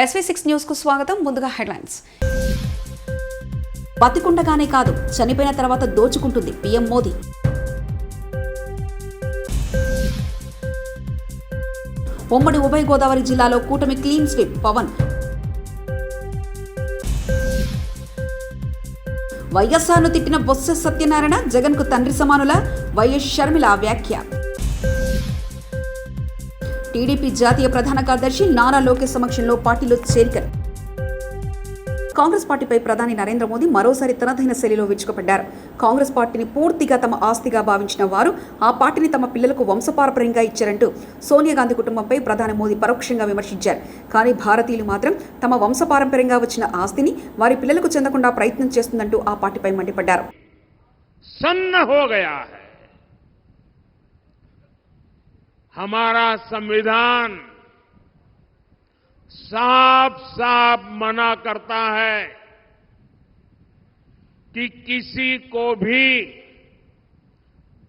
SV6 news కు స్వాగతం. ముందుగా హెడ్లైన్స్. బతికుండగానే కాదు, చనిపోయిన తర్వాత దోచుకుంటుంది పీఎం మోదీ. ఉమ్మడి ఉభయ గోదావరి జిల్లాలో కూటమి క్లీన్ స్వీప్ పవన్. వైఎస్ఆర్ను తిట్టిన బొత్స సత్యనారాయణ జగన్కు తండ్రి సమానుల వైఎస్ షర్మిల వ్యాఖ్య. టీడీపీ జాతీయ ప్రధాన కార్యదర్శి నారా లోకేష్ సమక్షంలో పార్టీలో చేరికలు. కాంగ్రెస్ పార్టీపై ప్రధాని నరేంద్ర మోదీ మరోసారి తనదైన శైలిలో విరుచుకుపడ్డారు. కాంగ్రెస్ పార్టీని పూర్తిగా తమ ఆస్తిగా భావించిన వారు ఆ పార్టీని తమ పిల్లలకు వంశపారంపర్యంగా ఇచ్చారంటూ సోనియా గాంధీ కుటుంబంపై ప్రధాని మోదీ పరోక్షంగా విమర్శించారు. కానీ భారతీయులు మాత్రం తమ వంశపారంపర్యంగా వచ్చిన ఆస్తిని వారి పిల్లలకు చెందకుండా ప్రయత్నం చేస్తుందంటూ ఆ పార్టీపై మండిపడ్డారు. हमारा संविधान साफ साफ मना करता है कि किसी को भी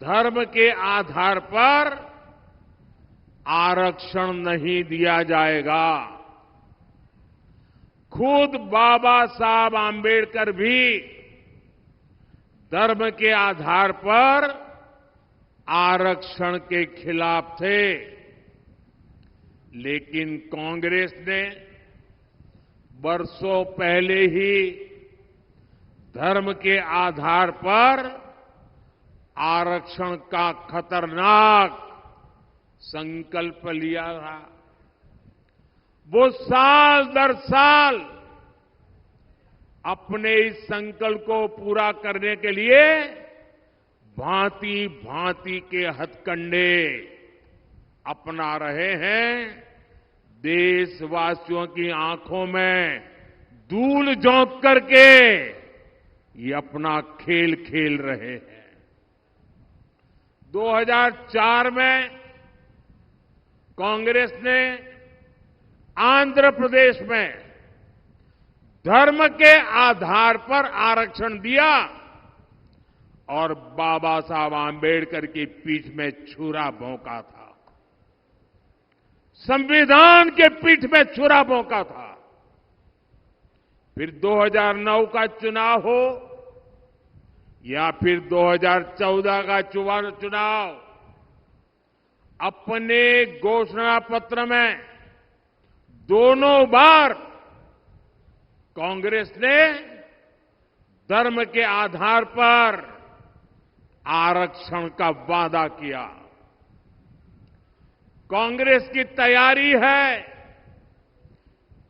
धर्म के आधार पर आरक्षण नहीं दिया जाएगा. खुद बाबा साहब आंबेडकर भी धर्म के आधार पर आरक्षण के खिलाफ थे, लेकिन कांग्रेस ने वर्षों पहले ही धर्म के आधार पर आरक्षण का खतरनाक संकल्प लिया था. वो साल दर साल अपने इस संकल्प को पूरा करने के लिए भांति भांति के हथकंडे अपना रहे हैं. देशवासियों की आंखों में धूल झोंक करके ये अपना खेल खेल रहे हैं. 2004 में कांग्रेस ने आंध्र प्रदेश में धर्म के आधार पर आरक्षण दिया और बाबा साहब आंबेडकर की पीठ में छुरा भोंका था. संविधान के पीठ में छुरा भोंका था. फिर 2009 का चुनाव हो या फिर 2014 का चुनाव, अपने घोषणा पत्र में दोनों बार कांग्रेस ने धर्म के आधार पर आरक्षण का वादा किया. कांग्रेस की तैयारी है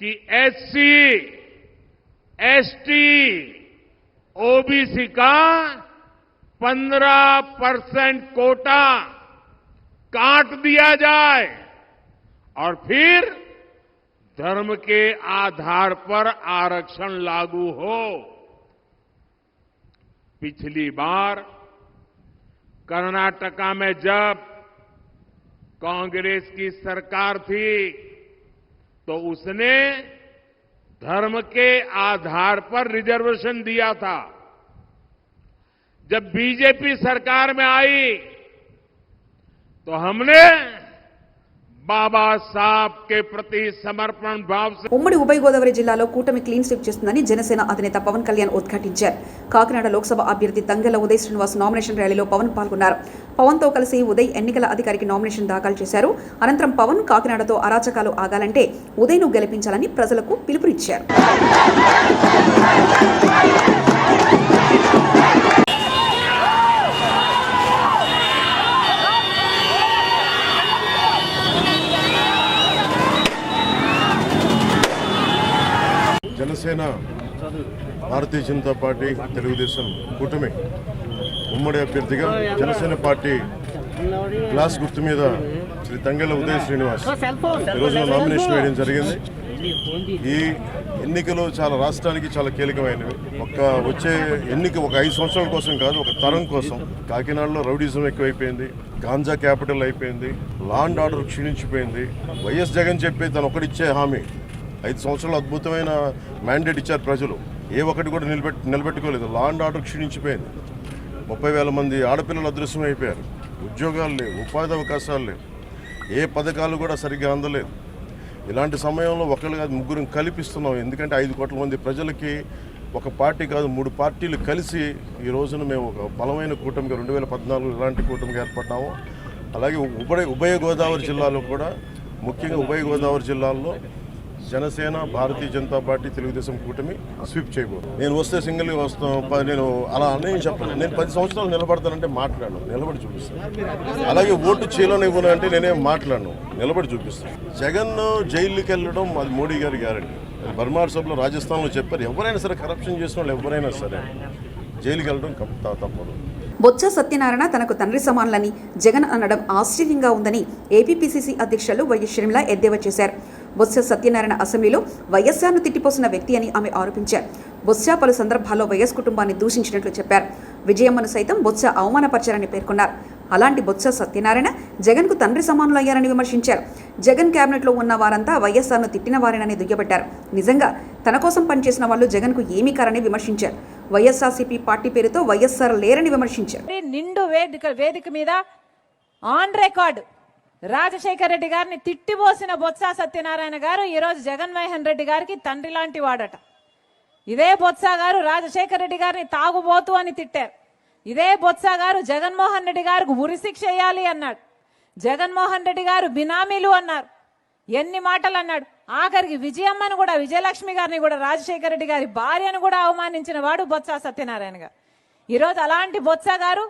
कि एससी, एसटी, ओबीसी का 15% कोटा काट दिया जाए और फिर धर्म के आधार पर आरक्षण लागू हो. पिछली बार कर्नाटका में जब कांग्रेस की सरकार थी तो उसने धर्म के आधार पर रिजर्वेशन दिया था. जब बीजेपी सरकार में आई तो हमने బాబా సాబ్ కే ప్రతి సమర్పణ భావ్ సే. ఉమ్మడి ఉభయ గోదావరి జిల్లాలో కూటమి క్లీన్ స్వీప్ చేస్తుందని జనసేన అధినేత పవన్ కళ్యాణ్ ఉద్ఘాటించారు. కాకినాడ లోక్సభ అభ్యర్థి తంగెళ్ల ఉదయ్ శ్రీనివాస్ నామినేషన్ ర్యాలీలో పవన్ పాల్గొన్నారు. పవన్ తో కలిసి ఉదయ్ ఎన్నికల అధికారికి నామినేషన్ దాఖలు చేశారు. అనంతరం పవన్ కాకినాడతో అరాచకాలు ఆగాలంటే ఉదయ్ను గెలిపించాలని ప్రజలకు పిలుపునిచ్చారు. జనసేన, భారతీయ జనతా పార్టీ, తెలుగుదేశం కూటమి ఉమ్మడి అభ్యర్థిగా జనసేన పార్టీ గ్లాస్ గుర్తు మీద శ్రీ తంగెళ్ల ఉదయ్ శ్రీనివాస్ ఈరోజు నామినేషన్ వేయడం జరిగింది. ఈ ఎన్నికలు చాలా రాష్ట్రానికి చాలా కీలకమైనవి. వచ్చే ఎన్నిక ఒక 5 సంవత్సరాల కోసం కాదు, ఒక తరం కోసం. కాకినాడలో రౌడీజం ఎక్కువైపోయింది, గాంజా క్యాపిటల్ అయిపోయింది, లా అండ్ ఆర్డర్ క్షీణించిపోయింది. వైఎస్ జగన్ చెప్పి తను ఒకటిచ్చే హామీ 5 సంవత్సరాలు అద్భుతమైన మ్యాండేట్ ఇచ్చారు ప్రజలు. ఏ ఒక్కటి కూడా నిలబెట్టుకోలేదు. లా అండ్ ఆర్డర్ క్షీణించిపోయింది. 30,000 మంది ఆడపిల్లలు అదృశ్యం అయిపోయారు. ఉద్యోగాలు లేవు, ఉపాధి అవకాశాలు లేవు, ఏ పథకాలు కూడా సరిగ్గా అందలేదు. ఇలాంటి సమయంలో ఒకళ్ళు కాదు ముగ్గురు కల్పిస్తున్నాం. ఎందుకంటే 5 కోట్ల మంది ప్రజలకి ఒక పార్టీ కాదు 3 పార్టీలు కలిసి ఈ రోజున మేము ఒక బలమైన కూటమిగా 2014 ఇలాంటి కూటమిగా ఏర్పడ్డాము. అలాగే ఉభయ గోదావరి జిల్లాలో కూడా ముఖ్యంగా ఉభయ గోదావరి జిల్లాల్లో జనసేన, భారతీయ జనతా పార్టీ, తెలుగుదేశం కూటమి స్వీప్ చేయబోదు. నేను వస్తే సింగిల్గా వస్తాను, నేను అలా అన్నీ చెప్పను. నేను 10 సంవత్సరాలు నిలబడతానంటే మాట్లాడను, నిలబడి చూపిస్తాను. అలాగే ఓటు చేయలేనివ్వను అంటే నేనేం మాట్లాడను, నిలబడి చూపిస్తాను. జగన్ జైలుకి వెళ్ళడం అది మోడీ గారి గ్యారెంటీ. బర్మార్ సభలో రాజస్థాన్లో చెప్పారు, ఎవరైనా సరే కరప్షన్ చేసిన వాళ్ళు ఎవరైనా సరే జైలుకి వెళ్ళడం తప్పదు. బొత్స సత్యనారాయణ తనకు తండ్రి సమానులని జగన్ అనడం ఆశ్చర్యంగా ఉందని ఏపీపీసీసీ అధ్యక్షులు వైఎస్ షర్మిల ఎద్దేవా చేశారు. బొత్స సత్యనారాయణ అసెంబ్లీలో వైఎస్ఆర్ను తిట్టిపోసిన వ్యక్తి అని ఆమె ఆరోపించారు. బొత్స పలు సందర్భాల్లో వైఎస్ కుటుంబాన్ని దూషించినట్లు చెప్పారు. విజయమ్మను సైతం బొత్స అవమానపరిచారని పేర్కొన్నారు. అలాంటి బొత్స సత్యనారాయణ జగన్కు తండ్రి సమానులు అయ్యారని విమర్శించారు. జగన్ క్యాబినెట్లో ఉన్న వారంతా వైఎస్ఆర్ను తిట్టిన వారేనని దుయ్యబట్టారు. నిజంగా తన కోసం పనిచేసిన వాళ్ళు జగన్కు ఏమీ కారని విమర్శించారు. వైఎస్ఆర్సీపీ పార్టీ పేరుతో వైఎస్ఆర్ లేరని విమర్శించారు. నిండు వేదిక మీద ఆన్ రికార్డు రాజశేఖర రెడ్డి గారిని తిట్టిపోసిన బొత్స సత్యనారాయణ గారు ఈరోజు జగన్మోహన్ రెడ్డి గారికి తండ్రి లాంటి వాడట. ఇదే బొత్స గారు రాజశేఖర రెడ్డి గారిని తాగుబోతు అని తిట్టారు. ఇదే బొత్స గారు జగన్మోహన్ రెడ్డి గారికి ఉరిశిక్ష వేయాలి అన్నాడు. జగన్మోహన్ రెడ్డి గారు బినామీలు అన్నారు. ఎన్ని మాటలు అన్నాడు. ఆఖరికి విజయమ్మను కూడా, విజయలక్ష్మి గారిని కూడా, రాజశేఖర రెడ్డి గారి భార్యను కూడా అవమానించిన వాడు బొత్స సత్యనారాయణ గారు. ఈరోజు అలాంటి బొత్స గారు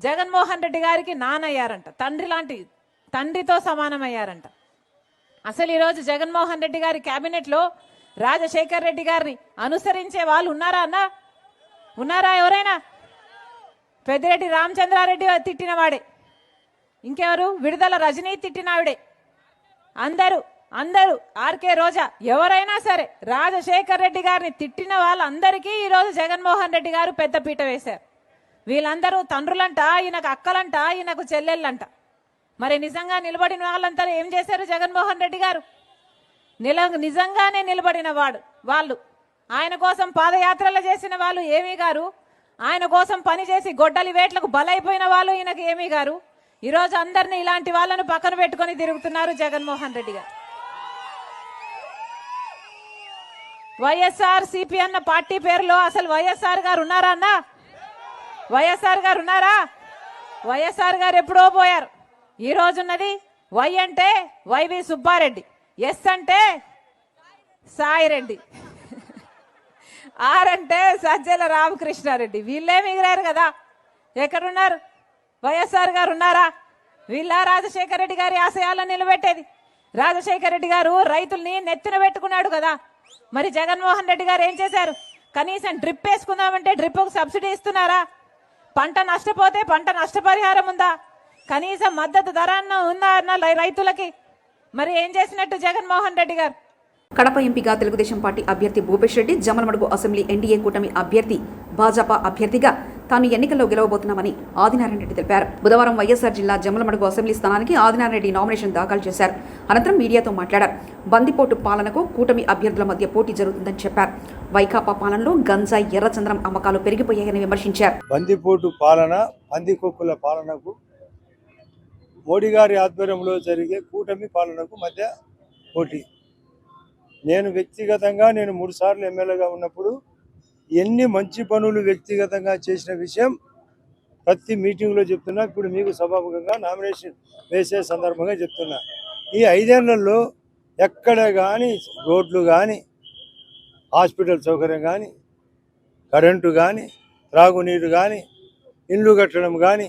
జగన్మోహన్ రెడ్డి గారికి నానయ్యారంట, తండ్రితో సమానమయ్యారంట. అసలు ఈరోజు జగన్మోహన్ రెడ్డి గారి క్యాబినెట్లో రాజశేఖర రెడ్డి గారిని అనుసరించే వాళ్ళు ఉన్నారా అన్నా? ఉన్నారా ఎవరైనా? పెద్దిరెడ్డి రామచంద్రారెడ్డి తిట్టినవాడే, ఇంకెవరు? విడుదల రజనీ తిట్టినావిడే. అందరూ ఆర్కే రోజా ఎవరైనా సరే రాజశేఖర్ రెడ్డి గారిని తిట్టిన వాళ్ళందరికీ ఈరోజు జగన్మోహన్ రెడ్డి గారు పెద్దపీట వేశారు. వీళ్ళందరూ తండ్రులంట, ఈయనకు అక్కలంట, ఈయనకు చెల్లెళ్ళంట. మరి నిజంగా నిలబడిన వాళ్ళంతా ఏం చేశారు? జగన్మోహన్ రెడ్డి గారు నిజంగానే నిలబడిన వాళ్ళు ఆయన కోసం పాదయాత్రలు చేసిన వాళ్ళు ఏమీ గారు, ఆయన కోసం పనిచేసి గొడ్డలి వేట్లకు బలైపోయిన వాళ్ళు ఈయనకు ఏమీ గారు. ఈరోజు అందరినీ ఇలాంటి వాళ్ళను పక్కన పెట్టుకొని తిరుగుతున్నారు జగన్మోహన్ రెడ్డి గారు. వైఎస్ఆర్ సిపి అన్న పార్టీ పేరులో అసలు వైఎస్ఆర్ గారు ఉన్నారా అన్నా? వైఎస్ఆర్ గారు ఉన్నారా? వైఎస్ఆర్ గారు ఎప్పుడో పోయారు. ఈ రోజున్నది వై అంటే వైవి సుబ్బారెడ్డి, ఎస్ అంటే సాయిరెడ్డి, ఆర్ అంటే సజ్జల రామకృష్ణారెడ్డి. వీళ్ళే మిగిలారు కదా. ఎక్కడున్నారు? వైఎస్ఆర్ గారు ఉన్నారా? వీళ్ళ రాజశేఖర రెడ్డి గారి ఆశయాలను నిలబెట్టేది. రాజశేఖర రెడ్డి గారు రైతుల్ని నెత్తిన పెట్టుకున్నాడు కదా. మరి జగన్మోహన్ రెడ్డి గారు ఏం చేశారు? కనీసం డ్రిప్ వేసుకుందామంటే డ్రిప్కు సబ్సిడీ ఇస్తున్నారా? పంట నష్టపోతే పంట నష్టపరిహారం ఉందా? కనీసం మద్దతు ధర ఉందా అన్న రైతులకి? మరి ఏం చేసినట్టు జగన్మోహన్ రెడ్డి గారు? కడప ఎంపీగా తెలుగుదేశం పార్టీ అభ్యర్థి భూపేష్ రెడ్డి, జమ్మలమడుగు అసెంబ్లీ ఎన్డీఏ కూటమి అభ్యర్థి భాజపా అభ్యర్థిగా తాను ఎన్నికల్లో గెలవబోతున్నామని ఆదినారాయణ రెడ్డి తెలిపారు. బుధవారం వైఎస్ఆర్ జిల్లా జమ్మలమడుగు అసెంబ్లీ స్థానానికి ఆదినారాయణ రెడ్డి నామినేషన్ దాఖలు చేశారు. అనంతరం మీడియాతో మాట్లాడారు. బందిపోటు పాలనకు కూటమి అభ్యర్థుల మధ్య పోటీ జరుగుతుందని చెప్పారు. వైకాపా పాలనలో గంజాయి, ఎర్రచంద్రం అమ్మకాలు పెరిగిపోయాయని విమర్శించారు. బందిపోటు పాలన, పందికొక్కుల పాలనకు, మోడీ గారి ఆధ్వర్యంలో జరిగే కూటమి పాలనకు మధ్య పోటీ. నేను వ్యక్తిగతంగా 3 సార్లు ఎమ్మెల్యేగా ఉన్నప్పుడు ఎన్ని మంచి పనులు వ్యక్తిగతంగా చేసిన విషయం ప్రతి మీటింగ్లో చెప్తున్నా. ఇప్పుడు మీకు సభాముఖంగా నామినేషన్ వేసే సందర్భంగా చెప్తున్నా. ఈ 5 ఏళ్లలో ఎక్కడ కానీ రోడ్లు కానీ, హాస్పిటల్ సౌకర్యం కానీ, కరెంటు కానీ, త్రాగునీరు కానీ, ఇల్లు కట్టడం కానీ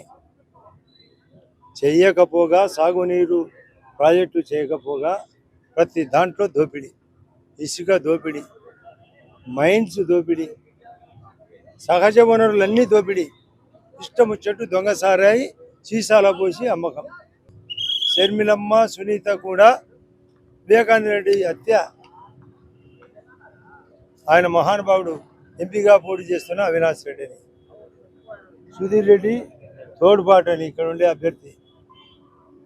చేయకపోగా, సాగునీరు ప్రాజెక్టు చేయకపోగా ప్రతి దాంట్లో దోపిడీ, ఇసుక దోపిడీ, మైన్స్ దోపిడీ, సహజ వనరులన్నీ దోపిడీ, ఇష్టం వచ్చేట్టు దొంగ సారాయి సీసాల పోసి అమ్మకం. షర్మిలమ్మ, సునీత కూడా వివేకానంద రెడ్డి హత్య, ఆయన మహానుభావుడు ఎంపీగా పోటీ చేస్తున్న అవినాష్ రెడ్డిని, సుధీర్ రెడ్డి తోడ్పాటని ఇక్కడ ఉండే అభ్యర్థి.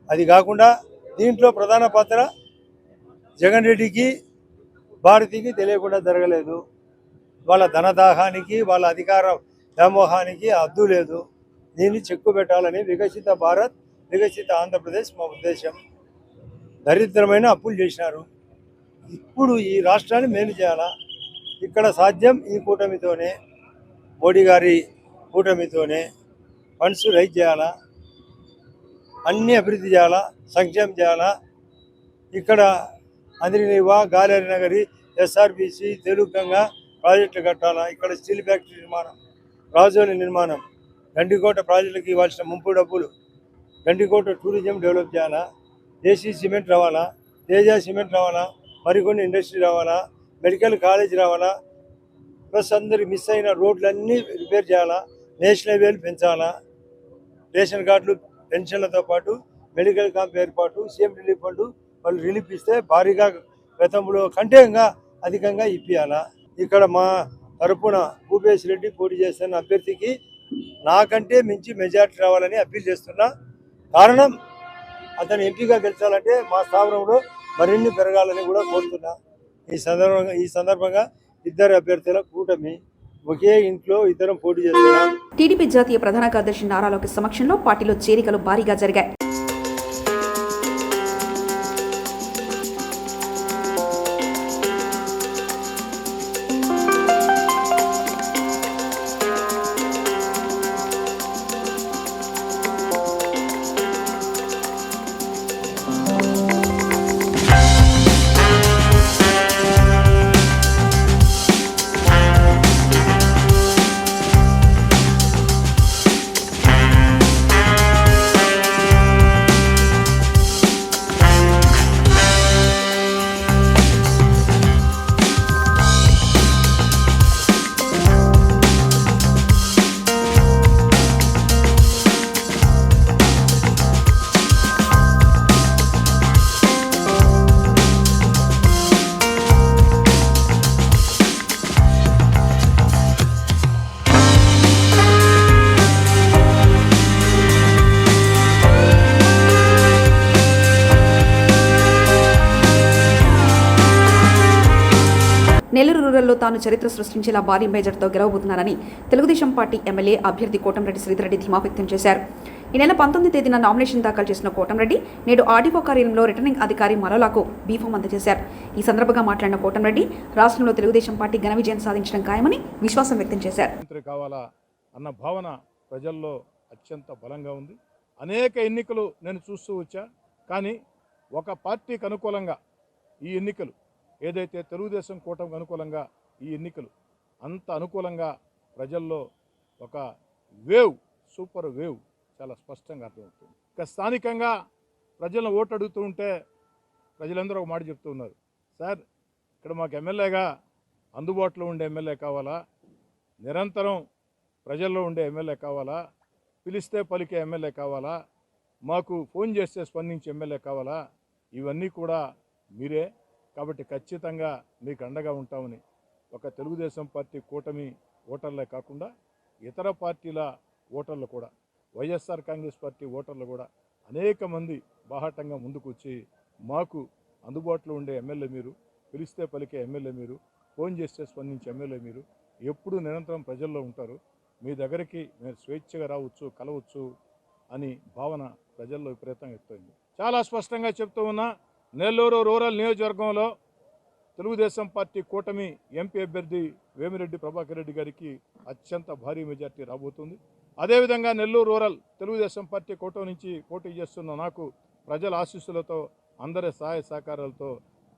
అది కాకుండా దీంట్లో ప్రధాన పాత్ర జగన్ రెడ్డికి, భారతికి తెలియకుండా జరగలేదు. వాళ్ళ ధనదాహానికి, వాళ్ళ అధికార వ్యామోహానికి అద్దు లేదు. దీన్ని చెక్కు పెట్టాలని వికసిత భారత్, వికసిత ఆంధ్రప్రదేశ్ మా ఉద్దేశం. దరిద్రమైన అప్పులు చేసినారు. ఇప్పుడు ఈ రాష్ట్రాన్ని మేలు చేయాలా. ఇక్కడ సాధ్యం ఈ కూటమితోనే, మోడీ గారి కూటమితోనే. ఫండ్స్ రైజ్ చేయాలా, అన్ని అభివృద్ధి చేయాలా, సంక్షేమం చేయాలా. ఇక్కడ అంద్రినివా, గాలేరు నగరి, ఎస్ఆర్బిసి, తెలుగంగా ప్రాజెక్టులు కట్టాలా. ఇక్కడ స్టీల్ ఫ్యాక్టరీ నిర్మాణం, రాజోలి నిర్మాణం, గండికోట ప్రాజెక్టులకు ఇవ్వాల్సిన ముంపు డబ్బులు, గండికోట టూరిజం డెవలప్ చేయాలా. దేశీ సిమెంట్ రావాలా, తేజ సిమెంట్ రావాలా, మరికొన్ని ఇండస్ట్రీ రావాలా, మెడికల్ కాలేజ్ రావాలా. ప్లస్ అందరికి మిస్ అయిన రోడ్లన్నీ రిపేర్ చేయాలా, నేషనల్ హైవేలు పెంచాలా. రేషన్ కార్డులు, పెన్షన్లతో పాటు మెడికల్ క్యాంప్ ఏర్పాటు, సీఎం రిలీఫ్ ఫండ్ వాళ్ళు రిలీఫ్ ఇస్తే భారీగా గతంలో కంటే ఇంకా అధికంగా ఇప్పియాలా. ఇక్కడ మా తరపున భూపేశ్ రెడ్డి పోటీ చేస్తున్న అభ్యర్థికి నాకంటే మించి మెజార్టీ రావాలని అప్పీల్ చేస్తున్నా. కారణం అతను ఎంపీగా గెలిచాలంటే మా స్థావరంలో మరిన్ని పెరగాలని కూడా కోరుతున్నా. ఈ సందర్భంగా ఇద్దరు అభ్యర్థుల కూటమి, ఒకే ఇంట్లో ఇద్దరం పోటీ చేస్తున్నాం. టీడీపీ జాతీయ ప్రధాన కార్యదర్శి నారా లోకేష్ సమక్షంలో పార్టీలో చేరికలు భారీగా జరిగాయి. నెల్లూరు రూరల్లో తాను చరిత్ర సృష్టించేలా భారీ మెజార్టీతో గెలవబోతున్నారని తెలుగుదేశం పార్టీ ఎమ్మెల్యే అభ్యర్థి కోటంరెడ్డి శ్రీధర్రెడ్డి ధీమా వ్యక్తం చేశారు. ఈ నెల 19వ తేదీన నామినేషన్ దాఖలు చేసిన కోటంరెడ్డి నేడు ఆర్డీఓ కార్యాలయంలో రిటర్నింగ్ అధికారి మరోలాకు బీఫామ్ అందజేశారు. ఈ సందర్భంగా మాట్లాడిన కోటంరెడ్డి రాష్ట్రంలో తెలుగుదేశం పార్టీ ఘన విజయం సాధించడం ఖాయమని విశ్వాసం వ్యక్తం చేశారు. కావాలా అన్న భావన ప్రజల్లో అత్యంత బలంగా ఉంది. అనేక ఎన్నికలు నేను చూస్తూ వచ్చా, కానీ ఒక పార్టీకి అనుకూలంగా ఈ ఎన్నికలు ఏదైతే తెలుగుదేశం కూటమికి అనుకూలంగా ఈ ఎన్నికలు అంత అనుకూలంగా ప్రజల్లో ఒక వేవ్, సూపర్ వేవ్ చాలా స్పష్టంగా అర్థమవుతుంది. ఇక స్థానికంగా ప్రజలను ఓటు అడుగుతూ ఉంటే ప్రజలందరూ ఒక మాట చెప్తూ ఉన్నారు, సార్ ఇక్కడ మాకు ఎమ్మెల్యేగా అందుబాటులో ఉండే ఎమ్మెల్యే కావాలా, నిరంతరం ప్రజల్లో ఉండే ఎమ్మెల్యే కావాలా, పిలిస్తే పలికే ఎమ్మెల్యే కావాలా, మాకు ఫోన్ చేస్తే స్పందించే ఎమ్మెల్యే కావాలా, ఇవన్నీ కూడా మీరే, కాబట్టి ఖచ్చితంగా మీకు అండగా ఉంటామని ఒక తెలుగుదేశం పార్టీ కూటమి ఓటర్లే కాకుండా ఇతర పార్టీల ఓటర్లు కూడా, వైఎస్ఆర్ కాంగ్రెస్ పార్టీ ఓటర్లు కూడా అనేక మంది బాహాటంగా ముందుకు వచ్చి మాకు అందుబాటులో ఉండే ఎమ్మెల్యే మీరు, పిలిస్తే పలికే ఎమ్మెల్యే మీరు, ఫోన్ చేస్తే స్పందించే ఎమ్మెల్యే మీరు, ఎప్పుడు నిరంతరం ప్రజల్లో ఉంటారు, మీ దగ్గరికి మీరు స్వేచ్ఛగా రావచ్చు, కలవచ్చు అని భావన ప్రజల్లో విపరీతంగా ఎక్కువైంది. చాలా స్పష్టంగా చెప్తూ ఉన్నా, నెల్లూరు రూరల్ నియోజకవర్గంలో తెలుగుదేశం పార్టీ కూటమి ఎంపీ అభ్యర్థి వేమిరెడ్డి ప్రభాకర్ రెడ్డి గారికి అత్యంత భారీ మెజార్టీ రాబోతుంది. అదేవిధంగా నెల్లూరు రూరల్ తెలుగుదేశం పార్టీ కూటమి నుంచి పోటీ చేస్తున్న నాకు ప్రజల ఆశీస్సులతో, అందరి సహాయ సహకారాలతో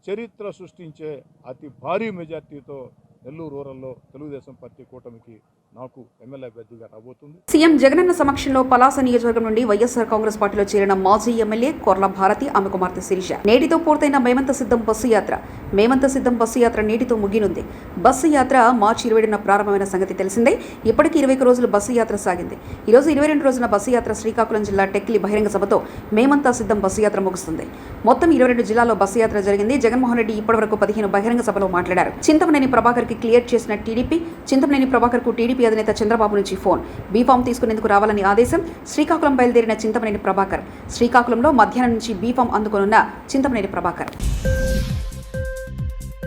చరిత్ర సృష్టించే అతి భారీ మెజార్టీతో నెల్లూరు రూరల్లో తెలుగుదేశం పార్టీ కూటమికి నాకు ఎమ్మెల్యే అభ్యర్థిగా రాబోతుంది. సీఎం జగనన్న సమక్షంలో పలాస నియోజకవర్గం నుండి వైఎస్ఆర్ కాంగ్రెస్ పార్టీలో చేరిన మాజీ ఎమ్మెల్యే కొర్ల భారతి, ఆమె కుమార్తె శిరీష. నేటితో పూర్తయిన మేమంత సిద్ధం బస్సు యాత్ర. మేమంత సిద్ధం బస్సు యాత్ర నేటితో ముగినుంది. బస్సు యాత్ర మార్చి 27న ప్రారంభమైన సంగతి తెలిసిందే. ఇప్పటికీ 21 రోజులు బస్సు యాత్ర సాగింది. ఈరోజు 22 రోజున బస్సు యాత్ర శ్రీకాకుళం జిల్లా టెక్లి బహిరంగ సభతో మేమంతా సిద్ధం బస్సు యాత్ర ముగుస్తుంది. మొత్తం 22 జిల్లాల్లో బస్సు యాత్ర జరిగింది. జగన్మోహన్ రెడ్డి ఇప్పటివరకు 15 బహిరంగ సభలో మాట్లాడారు. చింతమనేని ప్రభాకర్ కి క్లియర్ చేసిన టీడీపీ. చింతమనేని ప్రభాకర్ కు టీడీపీ అధినేత చంద్రబాబు నుంచి ఫోన్. బీఫామ్ తీసుకునేందుకు రావాలని ఆదేశం. శ్రీకాకుళం బయలుదేరిన చింతమనేని ప్రభాకర్. శ్రీకాకుళంలో మధ్యాహ్నం నుంచి బీఫామ్ అందుకోనున్న చింతమనేని ప్రభాకర్.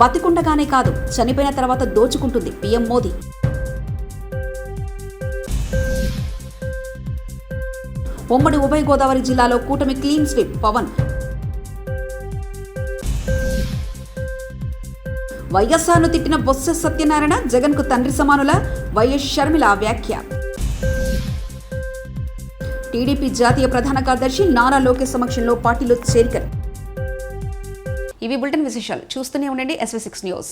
బతికుండగానే కాదు, చనిపోయిన తర్వాత దోచుకుంటుంది పీఎం మోదీ. ఉమ్మడి ఉభయ గోదావరి జిల్లాలో కూటమి క్లీన్ స్వీప్. పవన్ వైఎస్ఆర్ను తిట్టిన బొత్స సత్యనారాయణ జగన్కు తండ్రి సమానుల వైఎస్ షర్మిల వ్యాఖ్య. టీడీపీ జాతీయ ప్రధాన కార్యదర్శి నారా లోకేష్ సమక్షంలో పార్టీలో చేరికలు. ఇవి బులెటిన్ విశేషాలు. చూస్తూనే ఉండండి SV6 న్యూస్.